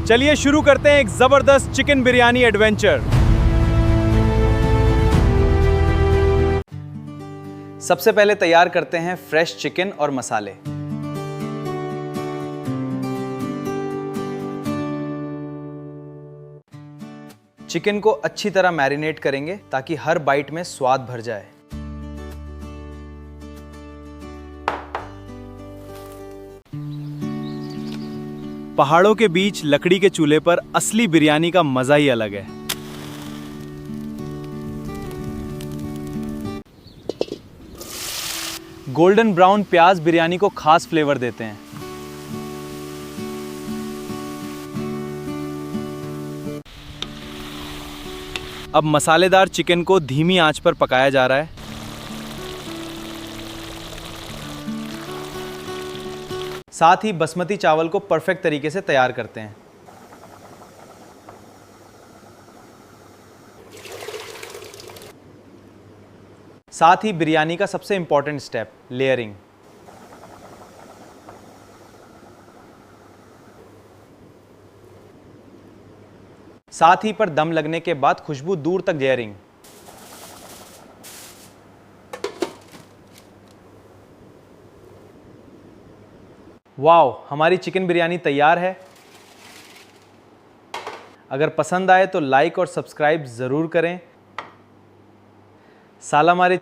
चलिए शुरू करते हैं एक जबरदस्त चिकन बिरयानी एडवेंचर। सबसे पहले तैयार करते हैं फ्रेश चिकन और मसाले। चिकन को अच्छी तरह मैरिनेट करेंगे ताकि हर बाइट में स्वाद भर जाए। पहाड़ों के बीच लकड़ी के चूल्हे पर असली बिरयानी का मजा ही अलग है। गोल्डन ब्राउन प्याज बिरयानी को खास फ्लेवर देते हैं। अब मसालेदार चिकन को धीमी आंच पर पकाया जा रहा है। साथ ही बासमती चावल को परफेक्ट तरीके से तैयार करते हैं। साथ ही बिरयानी का सबसे इंपॉर्टेंट स्टेप, लेयरिंग। साथ ही पर दम लगने के बाद खुशबू दूर तक लेयरिंग। वाओ, हमारी चिकन बिरयानी तैयार है। अगर पसंद आए तो लाइक और सब्सक्राइब जरूर करें। सालामारी